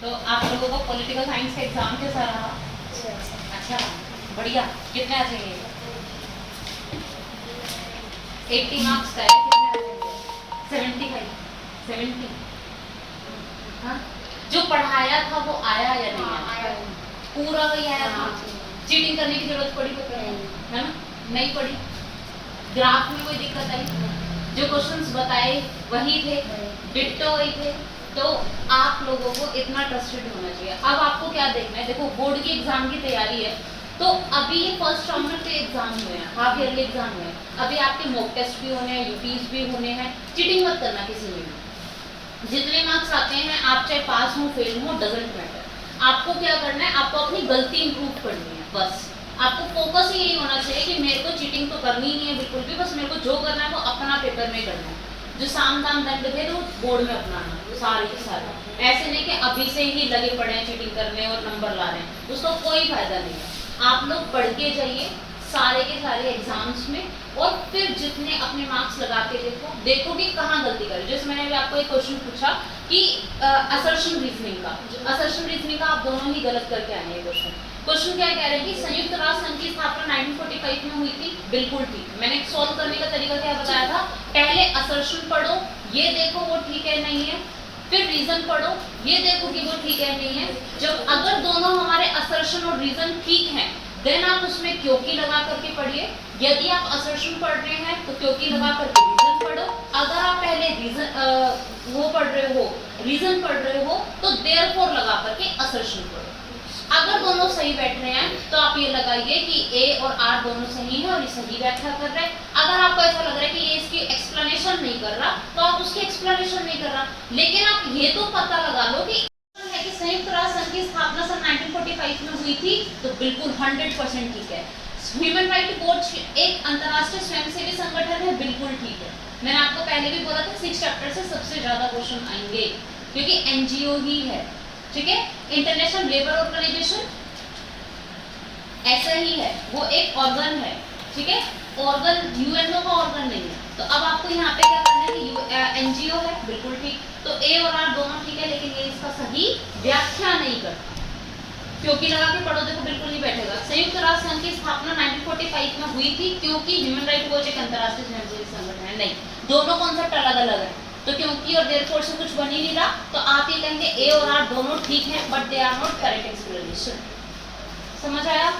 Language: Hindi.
तो आप लोगों को पॉलिटिकल साइंस का एग्जाम कैसा रहा? अच्छा, बढ़िया। कितने आ जाएंगे? 80 मार्क्स का है, कितने आ जाएंगे? 75, 70। हाँ, जो पढ़ाया था वो आया या नहीं आया? पूरा वही आया था। चीटिंग करने की जरूरत पड़ी है ना? नहीं पड़ी। ग्राफ में कोई दिक्कत आई? जो क्वेश्चंस बताए वही थे, डिट्टो वही थे। तो आप लोगों को इतना ट्रस्टेड होना चाहिए। अब आपको क्या देखना है, देखो बोर्ड की एग्जाम की तैयारी है, तो अभी ये फर्स्ट राउंड के एग्जाम हुए हैं, हाफ ईयरली एग्जाम हुए हैं, अभी आपके मॉक टेस्ट भी होने हैं, यूपीज भी होने हैं। चीटिंग मत करना किसी में। जितने मार्क्स आते हैं, आप चाहे पास हो फेल हो, डजेंट मैटर। आपको क्या करना है, आपको अपनी गलती इंप्रूव करनी है। बस आपको फोकस ही यही होना चाहिए कि मेरे को चीटिंग तो करनी नहीं है बिल्कुल भी, बस मेरे को जो करना है वो अपना पेपर में करना है। जो साम दाम दंड थे वो बोर्ड में अपनाना सारे के सारे। ऐसे नहीं कि अभी से ही लगे पड़े हैं चीटिंग करने और नंबर ला रहे हैं, उसका कोई फायदा नहीं है। आप लोग पढ़ के जाइए सारे के सारे एग्जाम्स में, और फिर जितने अपने मार्क्स लगा के देखो कि कहाँ गलती करें। जैसे मैंने अभी आपको एक क्वेश्चन पूछा कि असर्शन रीजनिंग का, असर्शन रीजनिंग का आप दोनों ही गलत करके आए हैं। क्वेश्चन क्या कह रहे हैं कि संयुक्त राष्ट्र संघ की स्थापना 1945 में हुई थी, बिल्कुल ठीक। मैंने सॉल्व करने का तरीका क्या बताया था, पहले असर्शन पढ़ो, ये देखो वो ठीक है नहीं है, फिर रीजन पढ़ो, ये देखो कि वो ठीक है नहीं है। जब अगर दोनों हमारे असर्शन और रीजन ठीक हैं, देन आप उसमें क्योंकि लगा करके पढ़िए। यदि आप असर्शन पढ़ रहे हैं तो क्योंकि लगा करके रीजन पढ़ो। अगर आप पहले रीजन वो पढ़ रहे हो, रीजन पढ़ रहे हो, तो देयरफॉर लगा करके असर्शन पढ़ो। अगर दोनों सही बैठ रहे हैं तो आप ये लगाइए कि ए और आर दोनों सही है और ये सही व्याख्या कर रहे हैं। अगर आपको ऐसा लग रहा है कि ये इसकी एक्सप्लेनेशन नहीं कर रहा, तो आप उसकी एक्सप्लेनेशन नहीं कर रहा। लेकिन आप ये तो पता लगा लो कि संयुक्त राष्ट्र संघ की स्थापना सन 1945 में हुई थी, तो बिल्कुल 100% ठीक है। ह्यूमन राइट वॉच एक अंतर्राष्ट्रीय स्वयंसेवी संगठन है, बिल्कुल ठीक है। मैंने आपको पहले भी बोला था 6 चैप्टर से सबसे ज्यादा क्वेश्चन आएंगे, क्योंकि एनजीओ ही है, ठीक है। इंटरनेशनल लेबर ऑर्गेनाइजेशन ऐसा ही है, वो एक ऑर्गन है, ठीक है। ऑर्गन यूएनओ का ऑर्गन नहीं है। तो अब आपको यहाँ पे क्या करना है कि एनजीओ है, बिल्कुल ठीक। तो ए और आर दोनों ठीक है, लेकिन ये इसका सही व्याख्या नहीं करता। क्योंकि लगा के पढ़ो, देखो बिल्कुल नहीं बैठेगा। संयुक्त राष्ट्र संघ की स्थापना 1945 में हुई थी, क्योंकि ह्यूमन राइट वॉच एक अंतर्राष्ट्रीय स्वयंसेवी संगठन है। नहीं, दोनों कॉन्सेप्ट अलग अलग है। तो क्योंकि और देयरफॉर से कुछ बन ही नहीं रहा, तो आप ये कहेंगे ए और आर दोनों ठीक है, but they are not correct explanation. समझ आया?